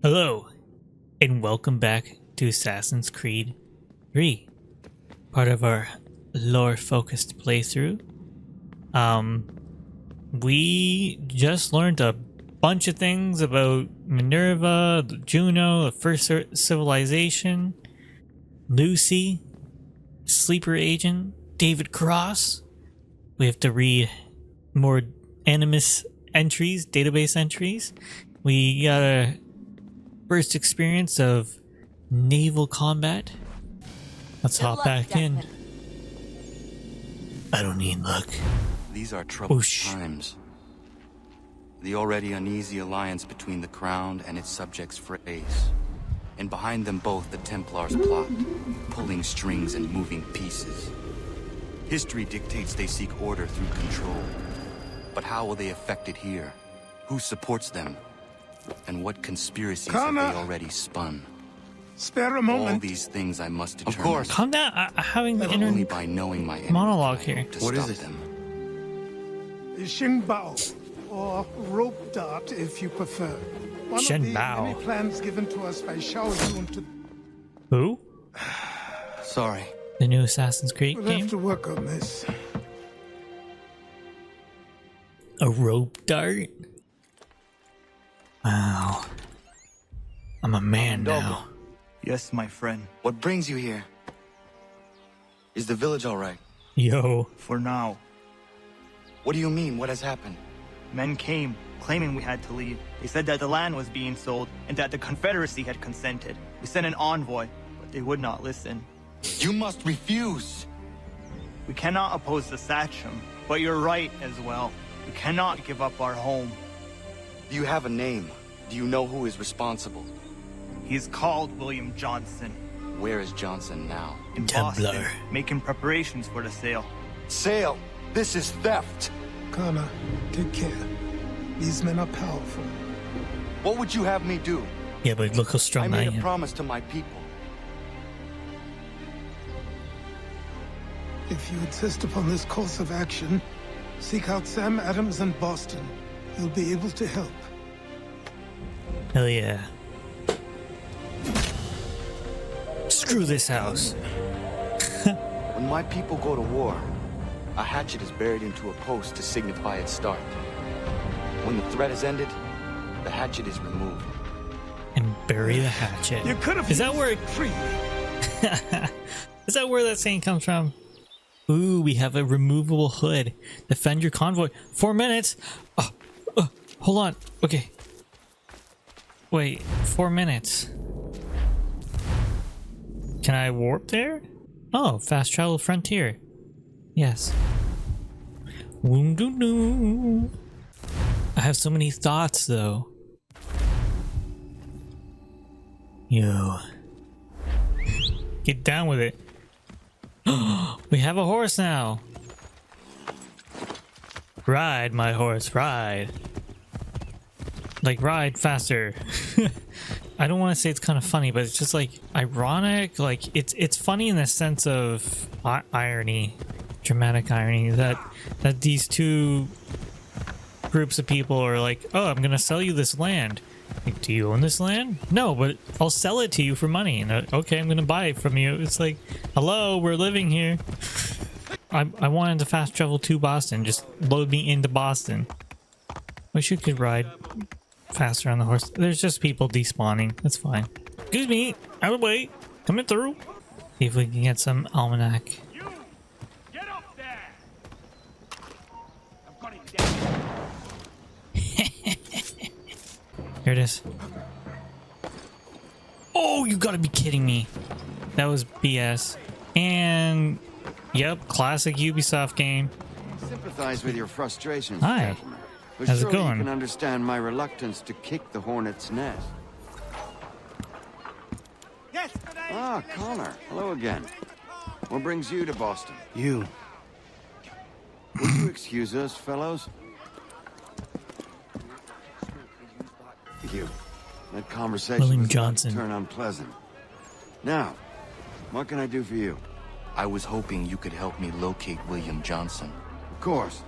Hello, and welcome back to Assassin's Creed 3, part of our lore-focused playthrough. We just learned a bunch of things about Minerva, Juno, the first civilization, Lucy, sleeper agent, David Cross. We have to read more Animus entries, database entries. We got a first experience of naval combat. Let's hop back in. I don't need luck. These are troubled times. The already uneasy alliance between the Crown and its subjects frays. And behind them both the Templars plot, pulling strings and moving pieces. History dictates they seek order through control. But how will they affect it here? Who supports them? And what conspiracies have they already spun? Spare a moment. All these things I must determine. Of course. Calm down. I'm having the inner only by knowing my monologue here. What is it? Them. Xingbao, or rope dart if you prefer. One of the many plans given to us by Xiao Yun to... Who? Sorry. The new Assassin's Creed We'll game? have to work on this. A rope dart? Wow. I'm a man now. Yes, my friend. What brings you here? Is the village all right? Yo. For now. What do you mean? What has happened? Men came, claiming we had to leave. They said that the land was being sold, and that the Confederacy had consented. We sent an envoy, but they would not listen. You must refuse! We cannot oppose the Sachem, but you're right as well. We cannot give up our home. Do you have a name? Do you know who is responsible? He is called William Johnson. Where is Johnson now? In Templar. Boston, making preparations for the sale. Sale! This is theft! Connor, take care. These men are powerful. What would you have me do? Yeah, but look how I strong I made am. a promise to my people. If you insist upon this course of action, seek out Sam Adams in Boston. He'll be able to help. Hell yeah. Screw this house. When my people go to war, a hatchet is buried into a post to signify its start. When the threat is ended, the hatchet is removed. And bury the hatchet. You could have Is that where free. Is that where that saying comes from? Ooh, we have a removable hood. Defend your convoy. 4 minutes. Hold on. Okay. Wait, 4 minutes. Can I warp there? Oh, fast travel frontier. Yes. I have so many thoughts though. Yo. Get down with it. We have a horse now. Ride, my horse, ride. Like, ride faster. I don't want to say it's kind of funny, but it's just like ironic. Like, it's funny in the sense of irony, dramatic irony, that these two groups of people are like, oh, I'm gonna sell you this land. Like, do you own this land? No, but I'll sell it to you for money. And okay, I'm gonna buy it from you. It's like, hello, we're living here. I wanted to fast travel to Boston. Just load me into Boston. Wish you could ride faster on the horse. There's just people despawning. That's fine. Excuse me, out of the way. Coming through. See if we can get some almanac. You get up there. I'm cutting down. Here it is. Oh, you gotta be kidding me. That was BS. And yep, classic Ubisoft game. I sympathize with your frustrations, Hi. gentlemen. But How's it surely going? you can understand my reluctance to kick the hornet's nest. Yes. Ah, Connor. Hello again. What brings you to Boston? You. Would you excuse us, fellows? Thank you. That conversation William was about to Johnson. turn unpleasant. Now, what can I do for you? I was hoping you could help me locate William Johnson. Of course.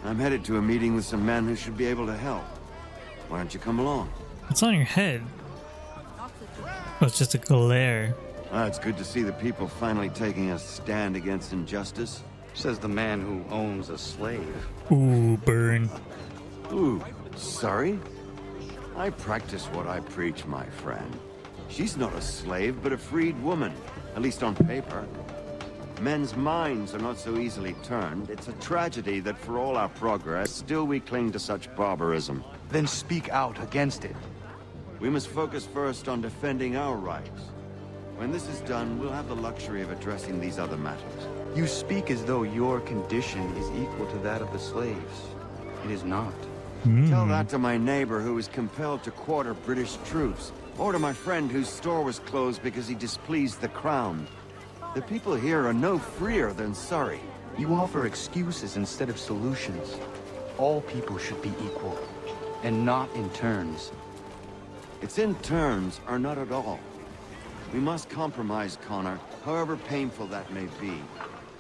I'm headed to a meeting with some men who should be able to help. Why don't you come along? What's on your head? Oh, it's just a glare. It's good to see the people finally taking a stand against injustice. Says the man who owns a slave. Ooh, burn. Ooh, sorry? I practice what I preach, my friend. She's not a slave, but a freed woman, at least on paper. Men's minds are not so easily turned. It's a tragedy that for all our progress, still we cling to such barbarism. Then speak out against it. We must focus first on defending our rights. When this is done, we'll have the luxury of addressing these other matters. You speak as though your condition is equal to that of the slaves. It is not. Tell that to my neighbor who was compelled to quarter British troops, or to my friend whose store was closed because he displeased the crown. The people here are no freer than Surrey. You offer excuses instead of solutions. All people should be equal, and not in turns. It's in turns, or not at all. We must compromise, Connor, however painful that may be.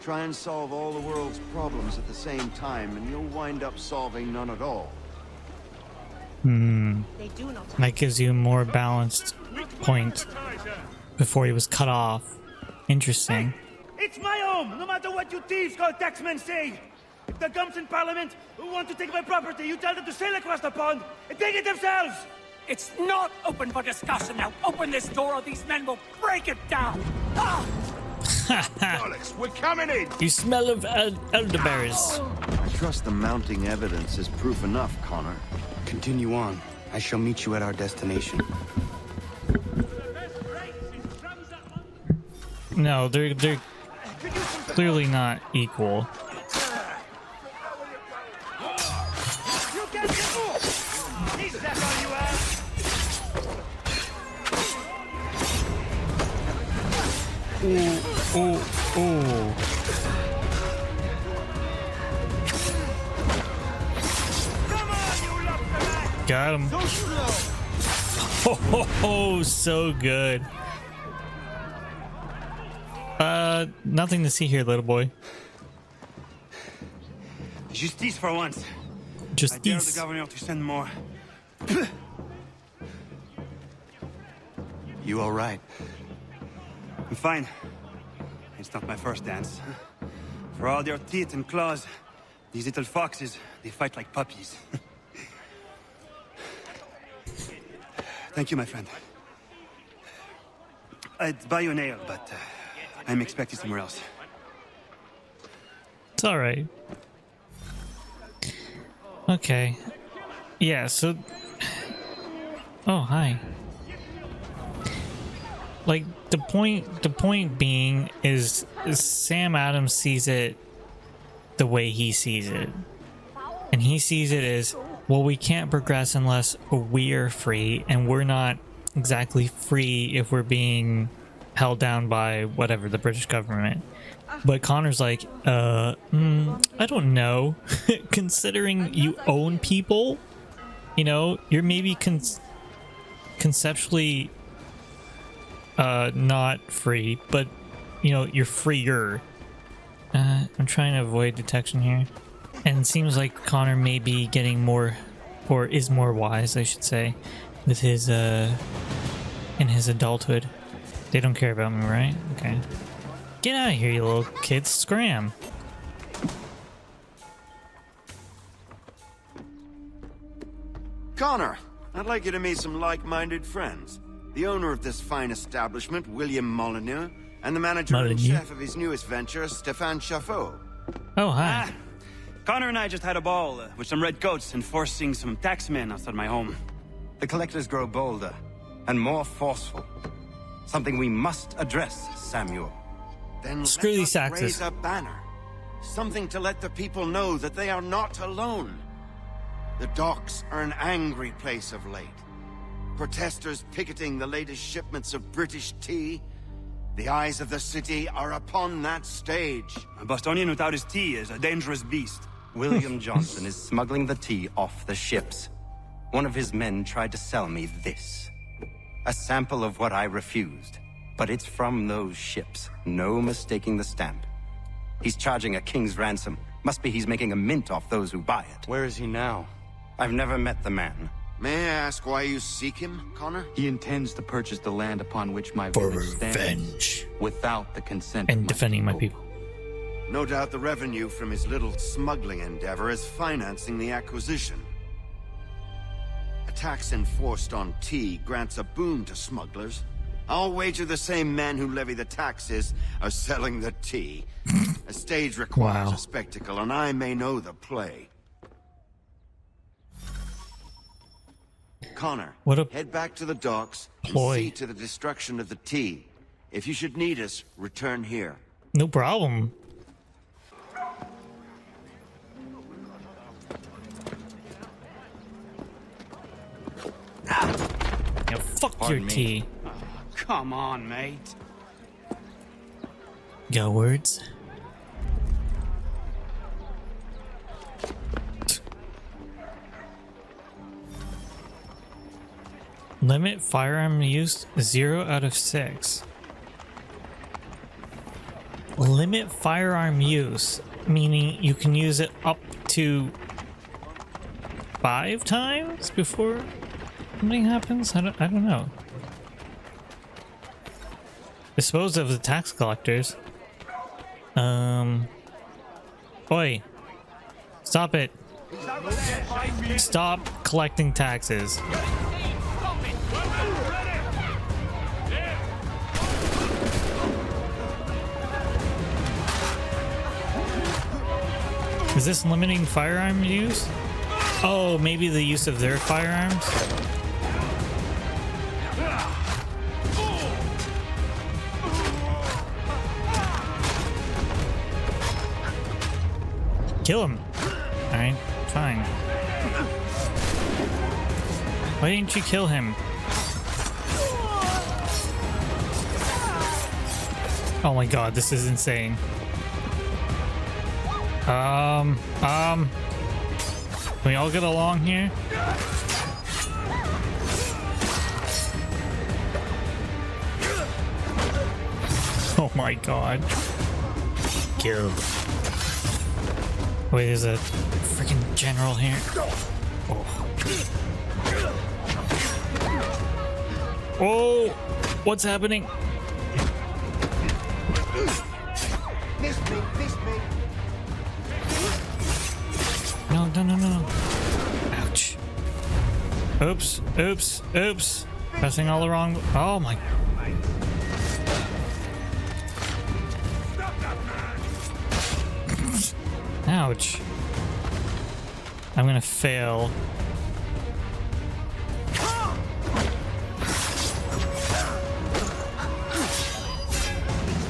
Try and solve all the world's problems at the same time, and you'll wind up solving none at all. That gives you a more balanced point before he was cut off. Interesting. It's my home, no matter what you thieves called taxmen say. If the gums in Parliament who want to take my property, you tell them to sail across the pond and take it themselves. It's not open for discussion now. Open this door or these men will break it down. Ah! Alex, we're coming in. You smell of elderberries. I trust the mounting evidence is proof enough, Connor. Continue on. I shall meet you at our destination. No, they're clearly not equal. You can't move. Is that all you have? Ooh. Come on, you love the man. Got him. Oh, so good. Nothing to see here, little boy. Justice for once. I dare the Justice. governor to send more. You all right? I'm fine. It's not my first dance. For all their teeth and claws, these little foxes, they fight like puppies. Thank you, my friend. I'd buy you an ale, but I'm expecting somewhere else. It's all right. Okay. Yeah, so... Oh, hi. Like, the point being is Sam Adams sees it the way he sees it. And he sees it as, well, we can't progress unless we're free, and we're not exactly free if we're being held down by whatever, the British government. But Connor's like, I don't know. Considering you own people, you know, you're maybe conceptually not free, but, you know, you're freer. I'm trying to avoid detection here. And it seems like Connor may be getting more, or is more wise, I should say, with his, in his adulthood. They don't care about me, right? Okay. Get out of here, you little kids. Scram. Connor, I'd like you to meet some like-minded friends. The owner of this fine establishment, William Molyneux, and the manager and chef of his newest venture, Stéphane Chaffeau. Oh, hi. Connor and I just had a ball with some red coats enforcing some taxmen outside my home. The collectors grow bolder and more forceful. Something we must address, Samuel. Then Screw let these us taxes. raise a banner. Something to let the people know that they are not alone. The docks are an angry place of late. Protesters picketing the latest shipments of British tea. The eyes of the city are upon that stage. A Bostonian without his tea is a dangerous beast. William Johnson is smuggling the tea off the ships. One of his men tried to sell me this. A sample of what I refused. But it's from those ships. No mistaking the stamp. He's charging a king's ransom. Must be he's making a mint off those who buy it. Where is he now? I've never met the man. May I ask why you seek him, Connor? He intends to purchase the land upon which my For village stands revenge. without the consent of And defending my people. No doubt the revenue from his little smuggling endeavor is financing the acquisition. A tax enforced on tea grants a boon to smugglers. I'll wager the same men who levy the taxes are selling the tea. A stage requires Wow. a spectacle, and I may know the play. Connor, What a head back to the docks ploy. and see to the destruction of the tea. If you should need us, return here. No problem. Yeah, fuck Pardon your me. tea. Come on, mate. Got words? Limit firearm use 0 out of 6. Limit firearm use, meaning you can use it up to 5 times before something happens? I don't know. Dispose of the tax collectors. Oi. Stop it. Stop collecting taxes. Is this limiting firearm use? Oh, maybe the use of their firearms? Kill him. Alright, fine. Why didn't you kill him? Oh my god, this is insane. Can we all get along here? Oh my god. Kill. Wait, there's a freaking general here. Oh. Oh, what's happening? No, no, no, no. Ouch. Oops, oops, oops. Pressing all the wrong. Oh my. Ouch. I'm gonna fail.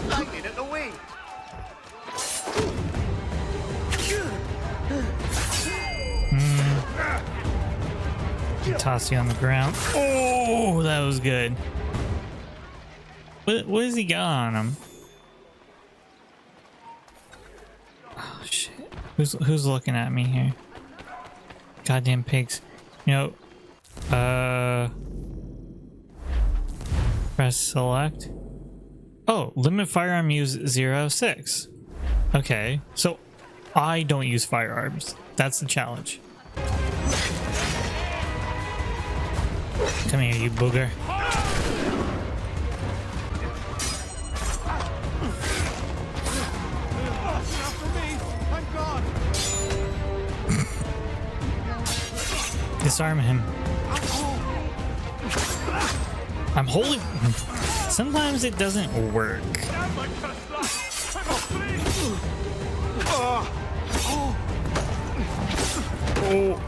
Lightning at the wing. Toss you on the ground. Oh, that was good. What has he got on him? Oh shit. Who's looking at me here? Goddamn pigs. You know, press select. Oh, limit firearm use 0 6. Okay, so I don't use firearms. That's the challenge. Come here, you booger. Disarm him. I'm holding. Sometimes it doesn't work.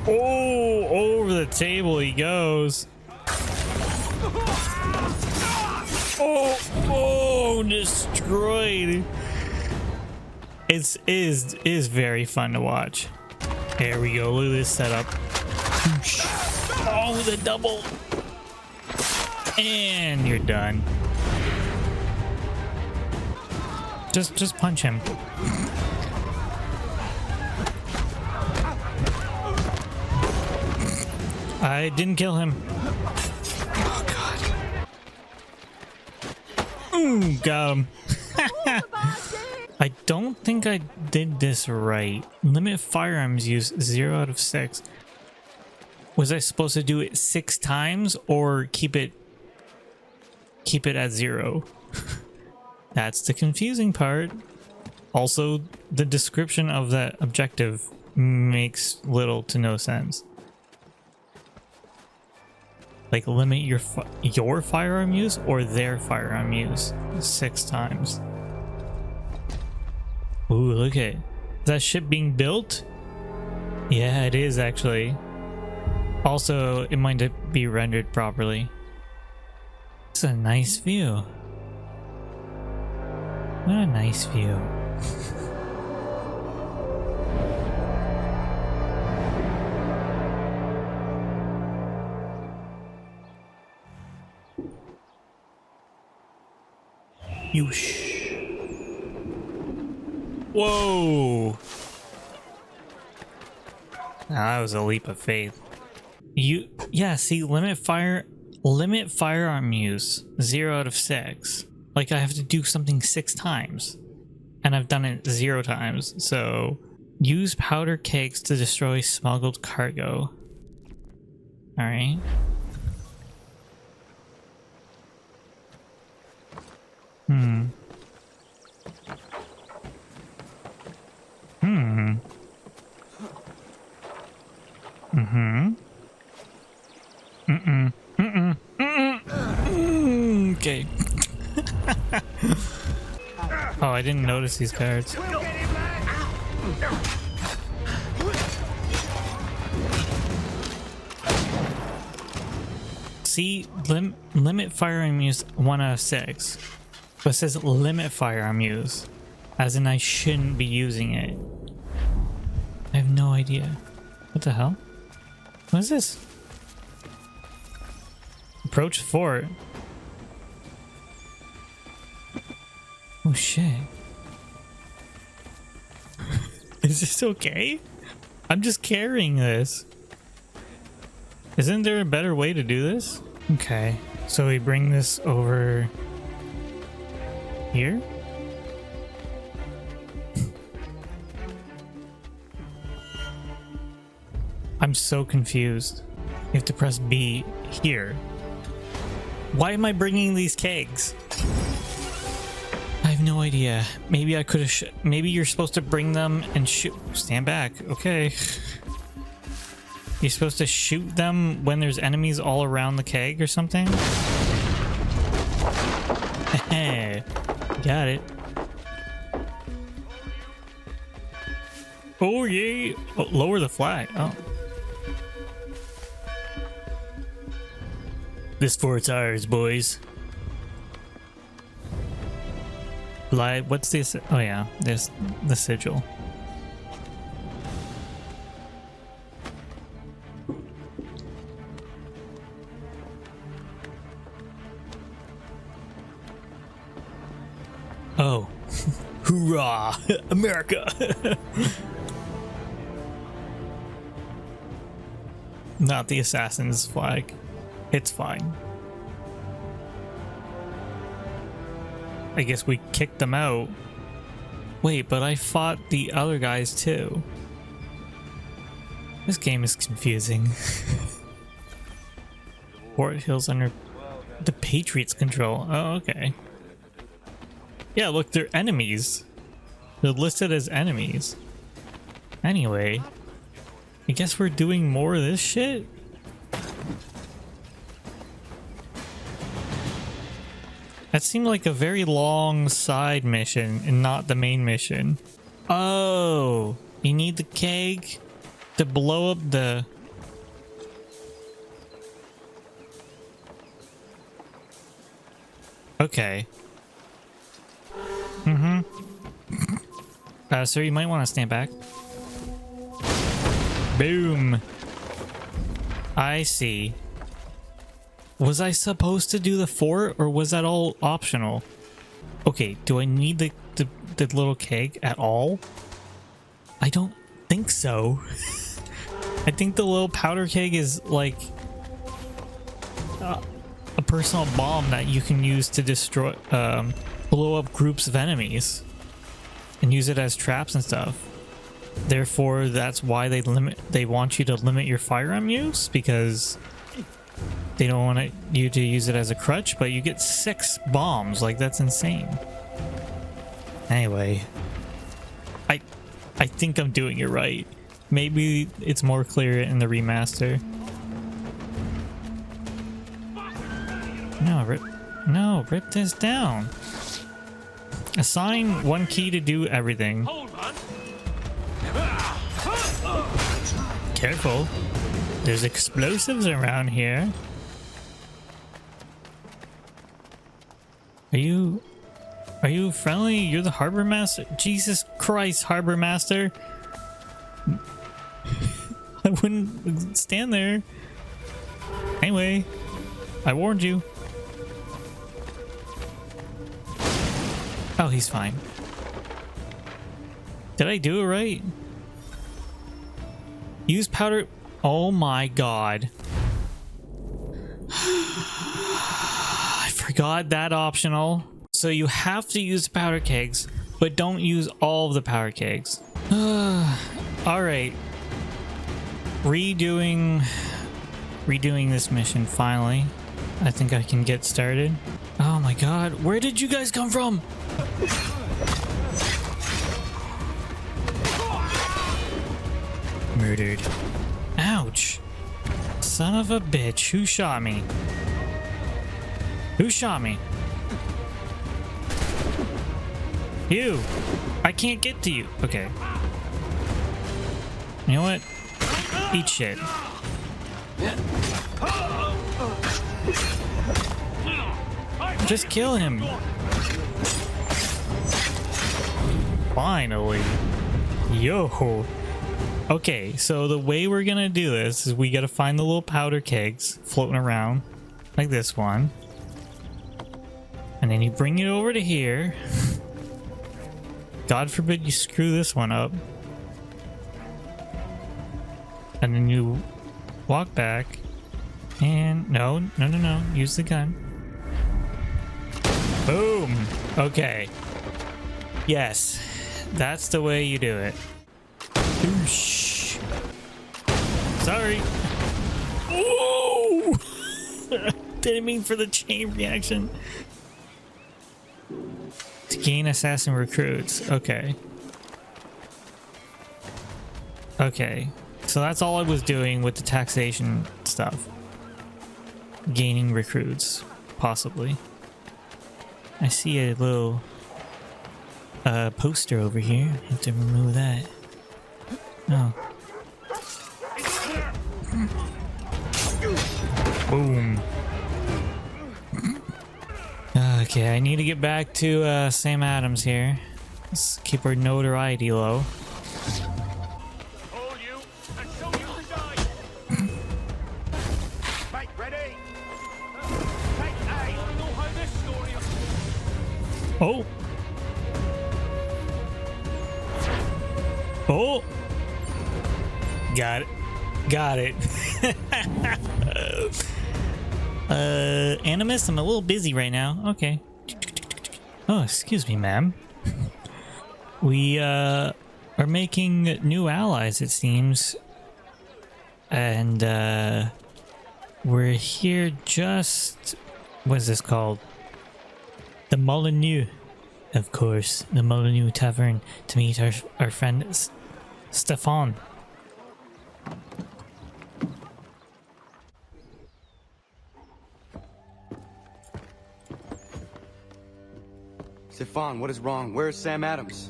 Oh, over the table he goes. Oh, destroyed. It is very fun to watch. There we go. Look at this setup. Oh, the double. And you're done. Just punch him. I didn't kill him. Oh god. Ooh, got him. I don't think I did this right. Limit firearms use 0 out of 6. Was I supposed to do it 6 times or keep it at 0? That's the confusing part. Also, the description of that objective makes little to no sense. Like, limit your firearm use or their firearm use 6 times. Ooh, look at it. Is that ship being built? Yeah, it is actually. Also, it might not be rendered properly. It's a nice view. What a nice view. Yoosh. Whoa. That was a leap of faith. Yeah, see, limit firearm use 0 out of 6. Like, I have to do something 6 times, and I've done it 0 times. So, use powder kegs to destroy smuggled cargo. All right. Okay. Oh, I didn't notice these cards. See, limit firearm use 1 out of 6. But it says limit firearm use, as in I shouldn't be using it. I have no idea. What the hell? What is this? Approach fort. Oh shit. Is this okay? I'm just carrying this. Isn't there a better way to do this? Okay, so we bring this over here. I'm so confused. You have to press B here. Why am I bringing these kegs? I have no idea. Maybe I could have. Maybe you're supposed to bring them and shoot. Stand back. Okay. You're supposed to shoot them when there's enemies all around the keg or something? Got it. Oh, yeah. Oh, lower the flag. Oh. This fort's ours, boys. What's this? Oh, yeah. There's the sigil. Oh. Hoorah! America! Not the assassin's flag. It's fine. I guess we kicked them out. Wait, but I fought the other guys too. This game is confusing. Fort Hill's under the Patriot's control. Oh, okay. Yeah, look, they're enemies. They're listed as enemies. Anyway, I guess we're doing more of this shit? That seemed like a very long side mission and not the main mission. Oh, you need the keg to blow up the... Okay. Sir, you might want to stand back. Boom. I see. Was I supposed to do the fort, or was that all optional? Okay, do I need the little keg at all? I don't think so. I think the little powder keg is like a personal bomb that you can use to destroy, blow up groups of enemies and use it as traps and stuff. Therefore, that's why they want you to limit your firearm use, because they don't want you to use it as a crutch, but you get 6 bombs. Like, that's insane. Anyway, I think I'm doing it right. Maybe it's more clear in the remaster. No, rip this down. Assign 1 key to do everything. Careful. There's explosives around here. Are you friendly? You're the harbor master? Jesus Christ, harbor master. I wouldn't stand there. Anyway, I warned you. Oh, he's fine. Did I do it right? Use powder. Oh my god. I forgot that optional. So you have to use the powder kegs, but don't use all of the powder kegs. Alright. Redoing this mission finally. I think I can get started. Oh my god, where did you guys come from? Murdered. Ouch. Son of a bitch. Who shot me? Who shot me? You. I can't get to you. Okay. You know what? Eat shit. Just kill him. Finally. Yo. Okay, so the way we're gonna do this is we gotta find the little powder kegs floating around, like this one. And then you bring it over to here. God forbid you screw this one up. And then you walk back. And no. Use the gun. Boom. Okay. Yes. That's the way you do it. Oosh. Sorry. Whoa! Didn't mean for the chain reaction. To gain assassin recruits. Okay. Okay. So that's all I was doing with the taxation stuff. Gaining recruits. Possibly. I see a little poster over here. I have to remove that. Oh. Boom. Okay, I need to get back to Sam Adams here. Let's keep our notoriety low. Hold you and show you to die. Right, ready? Right, I know how this story. Oh. Oh. Got it. Got it. Animus, I'm a little busy right now. Okay. Oh, excuse me, ma'am. We are making new allies, it seems. And we're here just... What is this called? The Molyneux, of course. The Molyneux Tavern to meet our friend Stefan. Stefan, what is wrong? Where's Sam Adams?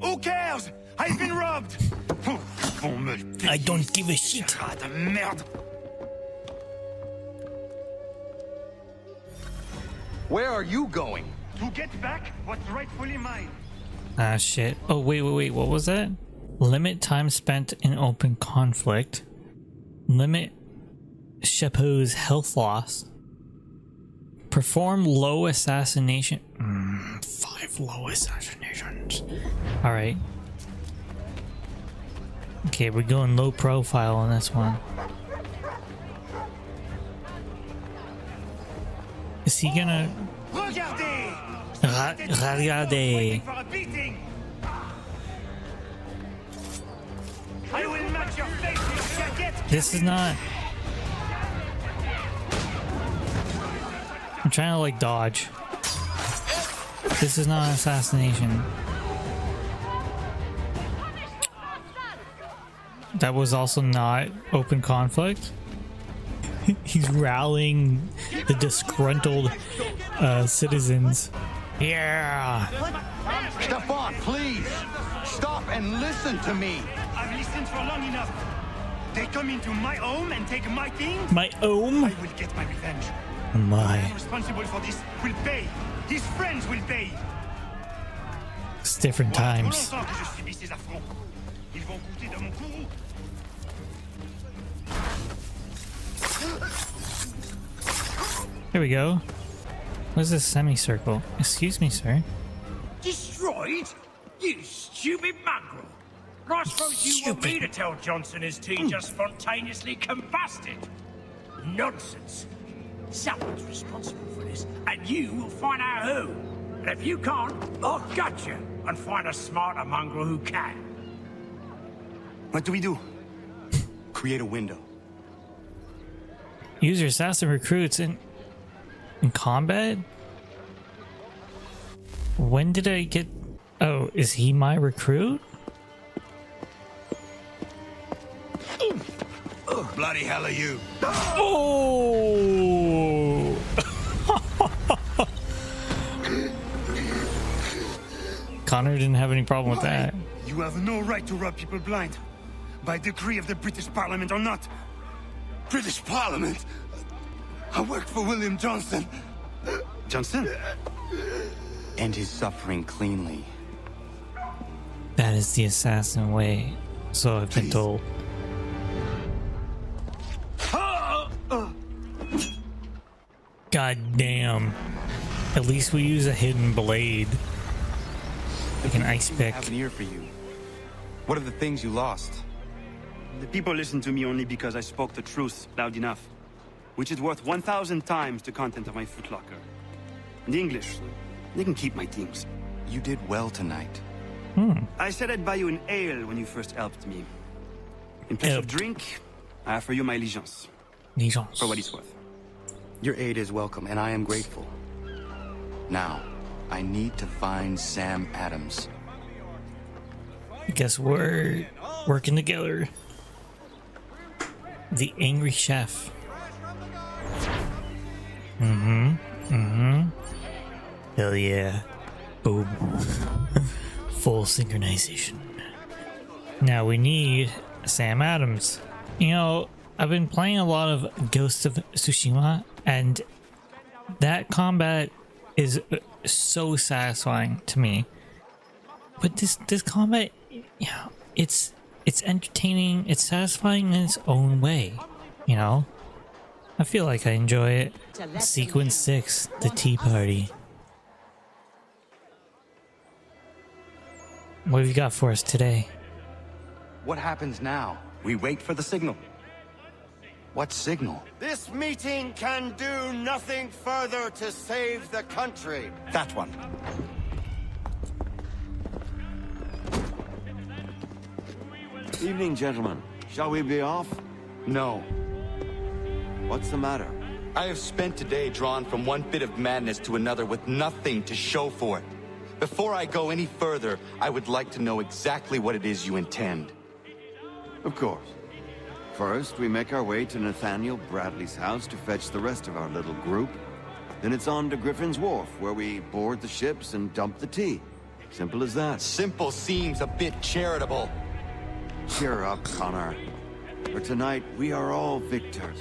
Who cares? I've been robbed! I don't give a shit. Where are you going? To get back what's rightfully mine. Ah, shit. Oh, wait. What was that? Limit time spent in open conflict. Limit Chapeau's health loss. Perform low assassination. 5 low assassinations. Alright. Okay, we're going low profile on this one. Is he gonna... Regardez! Regardez. For a beating. I will match your face with jacket. This is not. I'm trying to like dodge. This is not an assassination. That was also not open conflict. He's rallying the disgruntled citizens. Yeah. Stefan, please! Stop and listen to me! I've listened for long enough. They come into my home and take my things. My home? I will get my revenge. My. I'm responsible for this will pay. His friends will pay. It's different times. Trop longtemps que je subis ces affronts. Ils vont goûter de mon courroux. Here we go. What is this semicircle? Excuse me, sir. Destroyed? You stupid mongrel. I suppose you want me to tell Johnson his tea just spontaneously combusted? Nonsense. Someone's responsible for this, and you will find out who. And if you can't, I'll gut you and find a smarter mongrel who can. What do we do? Create a window. Use your assassin recruits in combat? When did I get... Oh, is he my recruit? Bloody hell are you? Oh! Connor didn't have any problem with that. You have no right to rub people blind. By decree of the British Parliament or not. British Parliament? I worked for William Johnson. Johnson? End his suffering cleanly. That is the assassin way, so I've been told. God damn. At least we use a hidden blade. Like an ice pick. I have an ear for you. What are the things you lost? The people listen to me only because I spoke the truth loud enough. Which is worth 1,000 times the content of my footlocker. And the English, they can keep my things. You did well tonight. I said I'd buy you an ale when you first helped me. In place of drink, I offer you my allegiance. Allegiance. For what it's worth. Your aid is welcome, and I am grateful. Now, I need to find Sam Adams. I guess we're working together. The angry chef. Hell yeah. Boom. Full synchronization. Now we need Sam Adams. You know, I've been playing a lot of Ghost of Tsushima, and that combat is so satisfying to me. But this combat, you know, it's entertaining, it's satisfying in its own way, you know? I feel like I enjoy it. Sequence 6, the tea party. What have you got for us today? What happens now? We wait for the signal. What signal? This meeting can do nothing further to save the country. That one. Evening, gentlemen. Shall we be off? No. What's the matter? I have spent today drawn from one bit of madness to another with nothing to show for it. Before I go any further, I would like to know exactly what it is you intend. Of course. First, we make our way to Nathaniel Bradley's house to fetch the rest of our little group. Then it's on to Griffin's Wharf, where we board the ships and dump the tea. Simple as that. Simple seems a bit charitable. Cheer up, Connor. For tonight, we are all victors.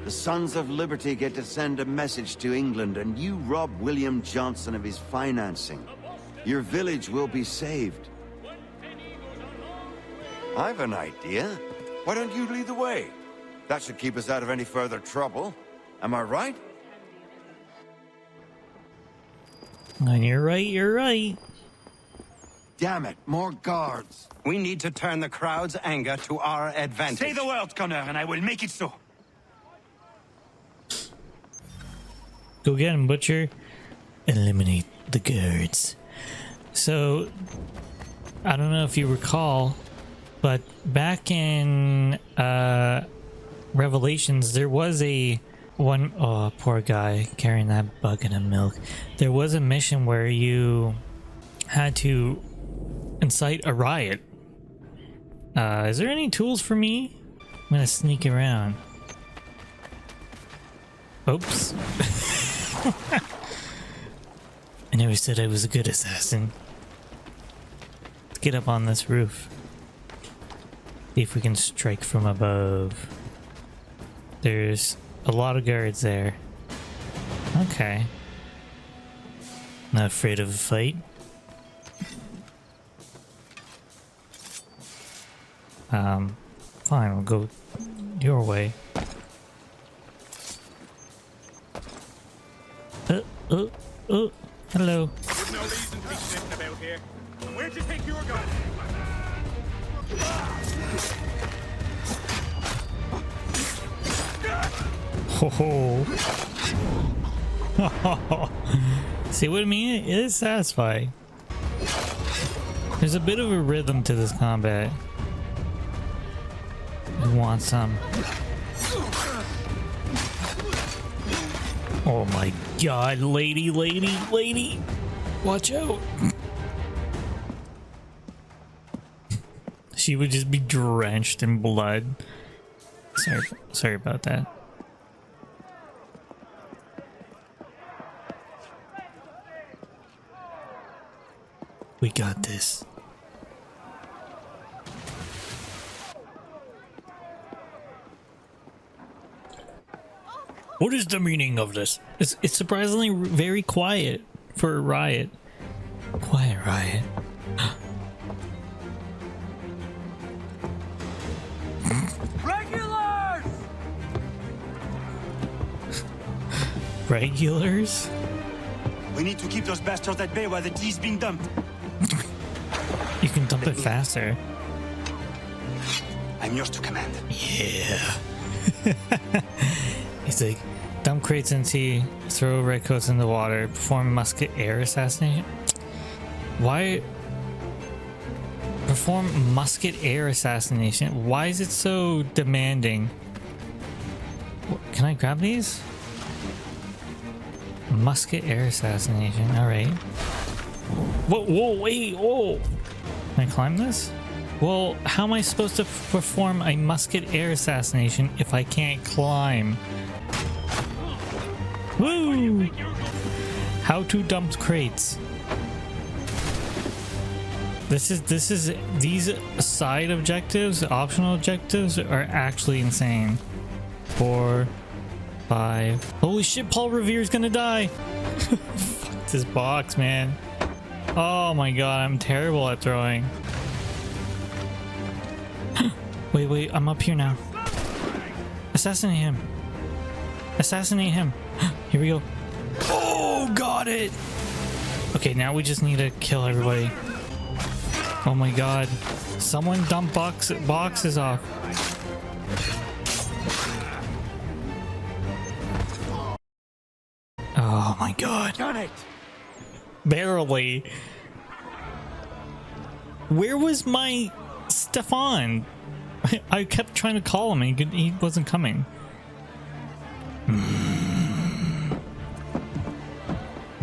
The Sons of Liberty get to send a message to England, and you rob William Johnson of his financing. Your village will be saved. I've an idea. Why don't you lead the way? That should keep us out of any further trouble. Am I right? And you're right, you're right. Damn it, more guards. We need to turn the crowd's anger to our advantage. Say the word, Connor, and I will make it so. Go get him, Butcher. Eliminate the guards. So, I don't know if you recall, But back in Revelations, there was oh, poor guy carrying that bucket of milk. There was a mission where you had to incite a riot. Is there any tools for me? I'm gonna sneak around. Oops. I never said I was a good assassin. Let's get up on this roof. See if we can strike from above. There's a lot of guards there. Okay. Not afraid of a fight. Fine, I'll go your way. Hello. There's no reason to be sniffing about here. Where'd you think you were going? Ho. See what I mean? It is satisfying. There's a bit of a rhythm to this combat. I want some. Oh my god, lady. Watch out. She would just be drenched in blood. Sorry about that. We got this. What is the meaning of this? It's surprisingly very quiet for a riot. Quiet riot. Regulars! Regulars? We need to keep those bastards at bay while the tea's being dumped. You can dump it faster. I'm yours to command. Yeah. He's like, dump crates in tea, throw redcoats in the water, perform musket air assassination. Why? Perform musket air assassination? Why is it so demanding? Can I grab these? Musket air assassination. Alright. Whoa, wait, whoa! Can I climb this? Well, how am I supposed to perform a musket air assassination if I can't climb? Woo! How to dump crates. These side objectives, optional objectives, are actually insane. 4, 5. Holy shit, Paul Revere's gonna die! Fuck this box, man. Oh my god, I'm terrible at throwing. Wait, I'm up here now. Assassinate him. Assassinate him. Here we go. Oh, got it. Okay, now we just need to kill everybody. Oh my god. Someone dump boxes off. Oh my god. Done it. Barely. Where was my Stefan? I kept trying to call him and he wasn't coming.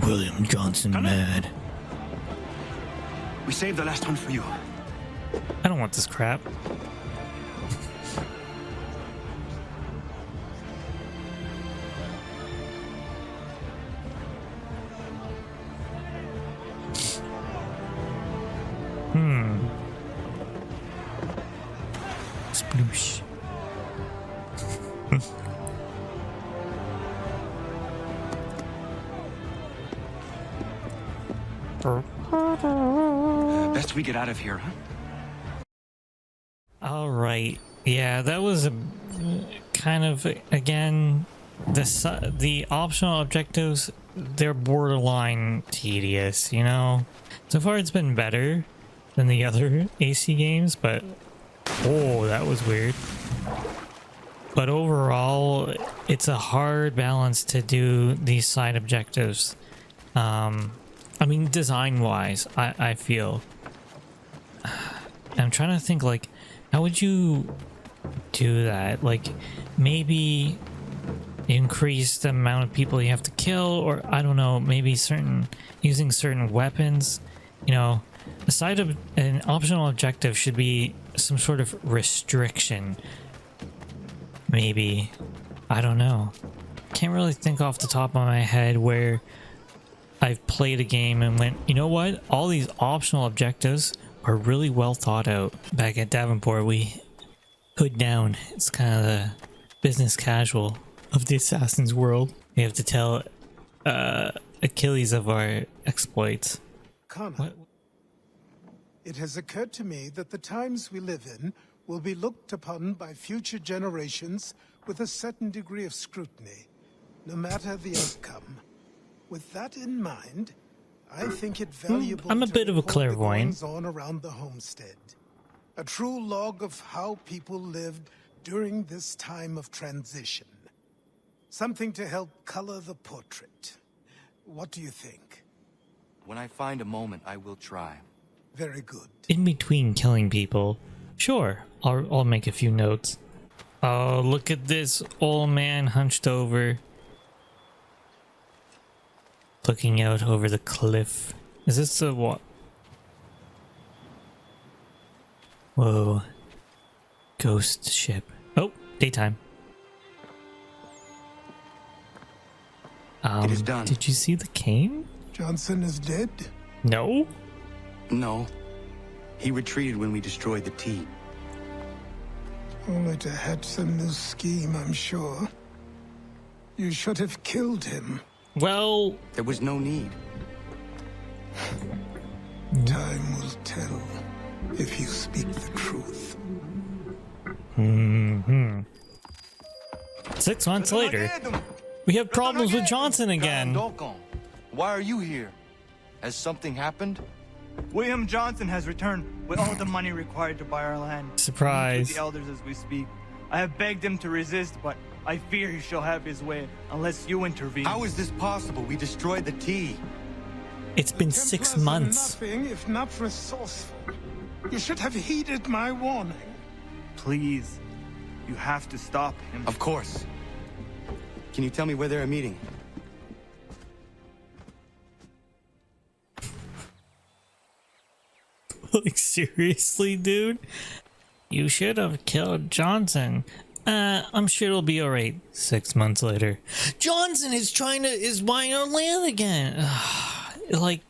William Johnson mad. We saved the last one for you. I don't want this crap. Sploosh. Best we get out of here, huh? All right. Yeah, that was a kind of, again, the optional objectives, they're borderline tedious, you know? So far it's been better than the other AC games, but oh, that was weird. But overall, it's a hard balance to do these side objectives. I mean, design-wise, I feel. I'm trying to think, like, How would you do that? Like, maybe increase the amount of people you have to kill, or I don't know, maybe using certain weapons. You know, aside of an optional objective should be some sort of restriction. Maybe. I don't know. Can't really think off the top of my head where I've played a game and went, you know what? All these optional objectives are really well thought out. Back at Davenport, we hood down. It's kind of the business casual of the Assassin's world. We have to tell Achilles of our exploits. Connor, What? it has occurred to me that the times we live in will be looked upon by future generations with a certain degree of scrutiny, no matter the outcome. With that in mind, I think it valuable I'm a to bit of a report the clairvoyant. goings-on around the homestead. A true log of how people lived during this time of transition. Something to help color the portrait. What do you think? When I find a moment, I will try. Very good. In between killing people, sure, I'll make a few notes. Oh, look at this old man hunched over, looking out over the cliff. Is this a what? Whoa. Ghost ship. Oh, daytime. It is done. Did you see the cane? Johnson is dead? No? No. He retreated when we destroyed the tea. Only to hatch some new scheme, I'm sure. You should have killed him. Well, There was no need. Time will tell if you speak the truth. 6 months later, we have problems with Johnson again. Why are you here? Has something happened? William Johnson has returned with all the money required to buy our land. Surprise. He meets with the elders as we speak. I have begged him to resist, but I fear he shall have his way unless you intervene. How is this possible? We destroyed the tea. It's been 6 Templars are months. nothing if not resourceful. You should have heeded my warning. Please, you have to stop him. Of course. Can you tell me where they're meeting? Like, seriously, dude? You should have killed Johnson. I'm sure it'll be alright. 6 months later. Johnson is buying our land again. Like,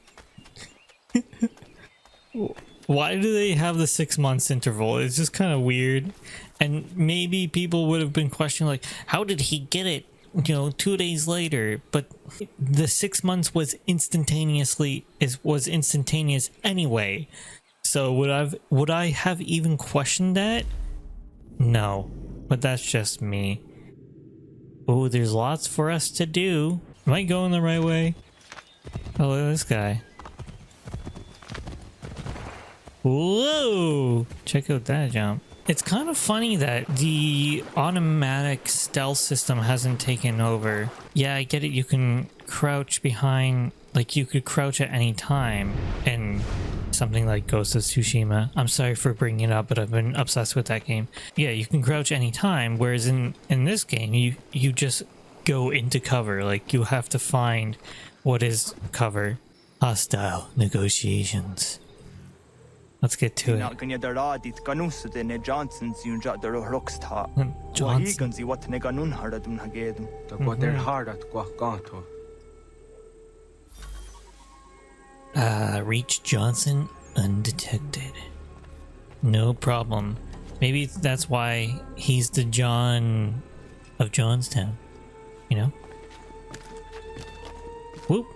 why do they have the 6 months interval? It's just kind of weird. And maybe people would have been questioning, like, how did he get it, 2 days later? But the 6 months was instantaneous anyway. So would I have even questioned that? No, but that's just me. Oh, there's lots for us to do. Am I going the right way? Oh, look at this guy. Whoa! Check out that jump. It's kind of funny that the automatic stealth system hasn't taken over. Yeah, I get it. You can crouch behind, like you could crouch at any time and something like Ghost of Tsushima. I'm sorry for bringing it up, but I've been obsessed with that game. Yeah, you can crouch anytime, whereas in this game, you just go into cover. Like, you have to find what is cover. Hostile negotiations. Let's get to it. Reach Johnson undetected. No problem. Maybe that's why he's the John of Johnstown. Whoop.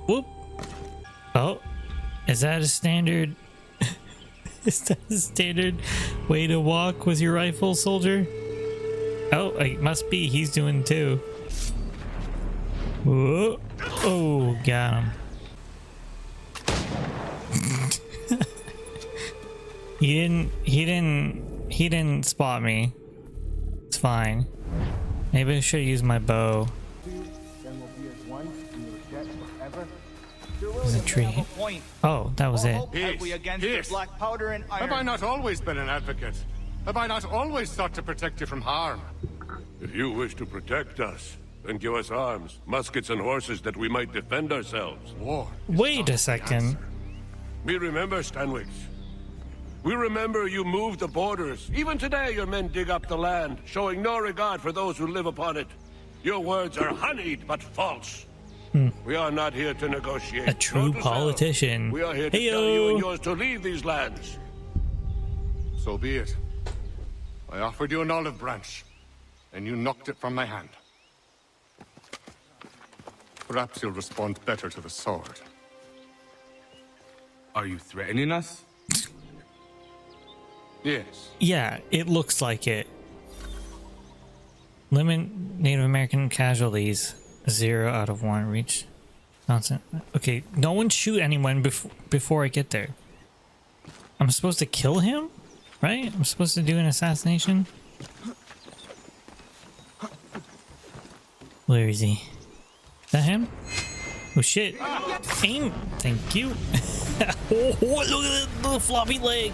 Whoop. Oh, is that a standard? Is that a standard way to walk with your rifle, soldier? Oh, it must be. He's doing it too. Whoa. Oh, got him. He didn't spot me. It's fine. Maybe I should use my bow. There's a tree. Oh, that was it. Have I not always been an advocate? Have I not always sought to protect you from harm? If you wish to protect us, then give us arms, muskets and horses that we might defend ourselves. War. Wait a second. We remember, Stanwix. We remember you moved the borders. Even today your men dig up the land, showing no regard for those who live upon it. Your words are honeyed, but false. We are not here to negotiate. A true politician. We are here to tell you and yours to leave these lands. So be it. I offered you an olive branch, and you knocked it from my hand. Perhaps you'll respond better to the sword. Are you threatening us? Yes. Yeah, it looks like it. Limit Native American casualties. 0 out of 1. Reach. Nonsense. Okay, no one shoot anyone before I get there. I'm supposed to kill him? Right? I'm supposed to do an assassination? Where is he? Is that him? Oh shit. Aim! Thank you. Oh, look at that little floppy leg.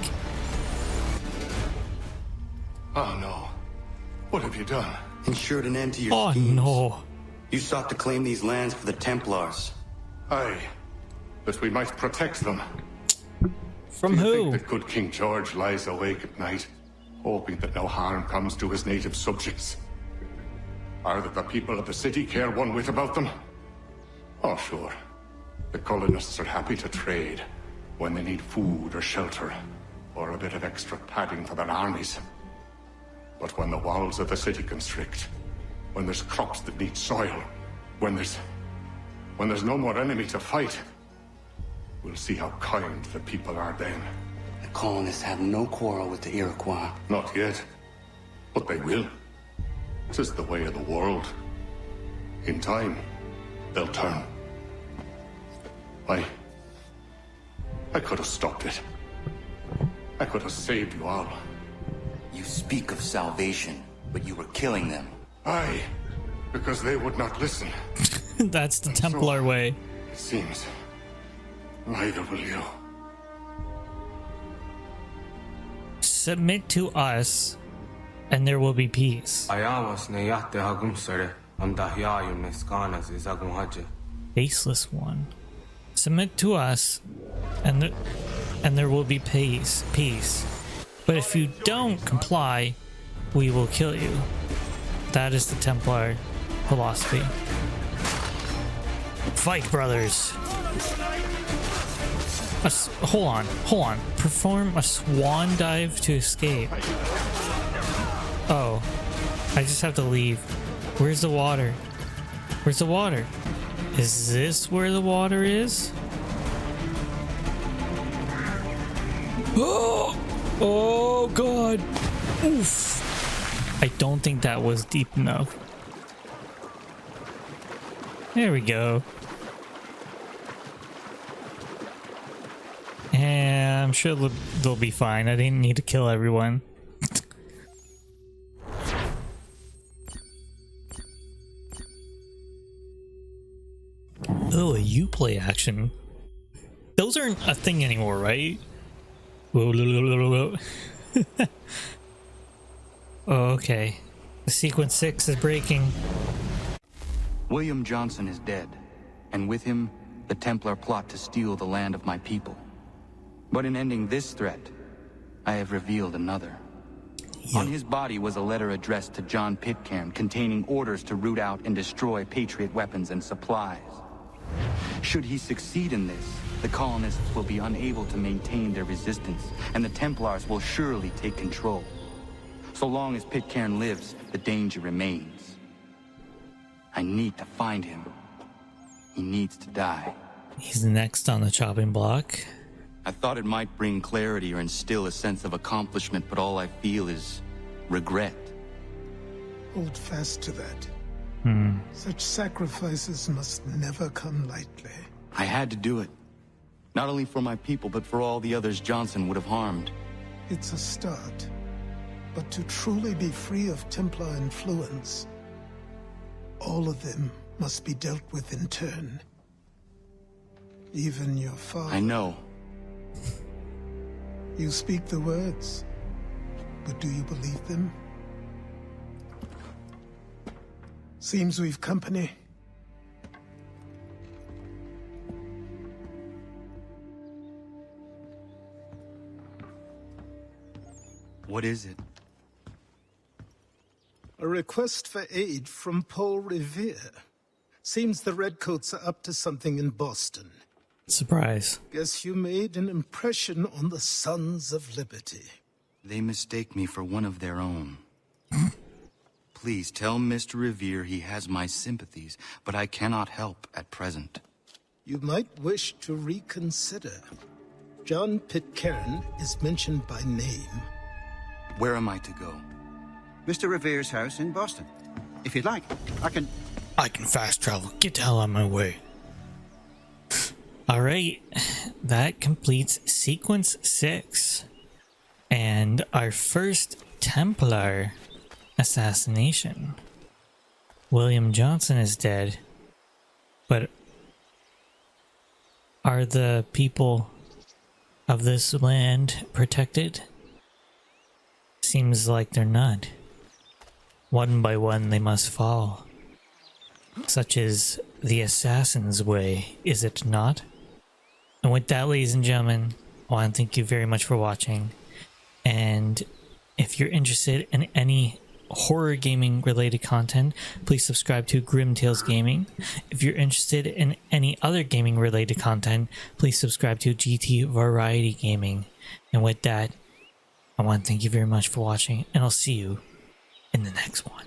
Oh no. What have you done? Ensured an end to your schemes. No. You sought to claim these lands for the Templars. Aye. That we might protect them. From Do you who? think that good King George lies awake at night, hoping that no harm comes to his native subjects? Or that the people of the city care one whit about them? Oh, sure. The colonists are happy to trade when they need food or shelter, or a bit of extra padding for their armies. But when the walls of the city constrict, when there's crops that need soil, when there's no more enemy to fight, we'll see how kind the people are then. The colonists have no quarrel with the Iroquois. Not yet, but they will. 'Tis the way of the world. In time, they'll turn. I could have stopped it. I could have saved you all. You speak of salvation, but you were killing them. Aye, because they would not listen. That's the Templar way. It seems. Neither will you. Submit to us, and there will be peace. Faceless one. Submit to us, and there will be peace. But if you don't comply, we will kill you. That is the Templar philosophy. Fight, brothers. Hold on. Perform a swan dive to escape. Oh, I just have to leave. Where's the water? Where's the water? Is this where the water is? Oh god. Oof. I don't think that was deep enough. There we go. And I'm sure they'll be fine. I didn't need to kill everyone. Oh, a Uplay action. Those aren't a thing anymore, right? Whoa. Okay. The sequence 6 is breaking. William Johnson is dead, and with him, the Templar plot to steal the land of my people. But in ending this threat, I have revealed another. Yep. On his body was a letter addressed to John Pitcairn containing orders to root out and destroy Patriot weapons and supplies. Should he succeed in this, the colonists will be unable to maintain their resistance, and the Templars will surely take control. So long as Pitcairn lives, the danger remains. I need to find him. He needs to die. He's next on the chopping block. I thought it might bring clarity or instill a sense of accomplishment, but all I feel is regret. Hold fast to that. Such sacrifices must never come lightly. I had to do it. Not only for my people, but for all the others Johnson would have harmed. It's a start. But to truly be free of Templar influence, all of them must be dealt with in turn. Even your father. I know. You speak the words, but do you believe them? Seems we've company. What is it? A request for aid from Paul Revere. Seems the Redcoats are up to something in Boston. Surprise. Guess you made an impression on the Sons of Liberty. They mistake me for one of their own. Please tell Mr. Revere he has my sympathies, but I cannot help at present. You might wish to reconsider. John Pitcairn is mentioned by name. Where am I to go? Mr. Revere's house in Boston. If you'd like, I can fast travel. Get the hell out of my way. Alright, that completes sequence 6. And our first Templar assassination. William Johnson is dead. But are the people of this land protected? Seems like they're not. One by one they must fall. Such is the assassin's way, is it not? And with that, ladies and gentlemen, I want to thank you very much for watching. And if you're interested in any horror gaming related content, please subscribe to Grim Tales Gaming. If you're interested in any other gaming related content, please subscribe to GT Variety Gaming. And with that, I want to thank you very much for watching, and I'll see you in the next one.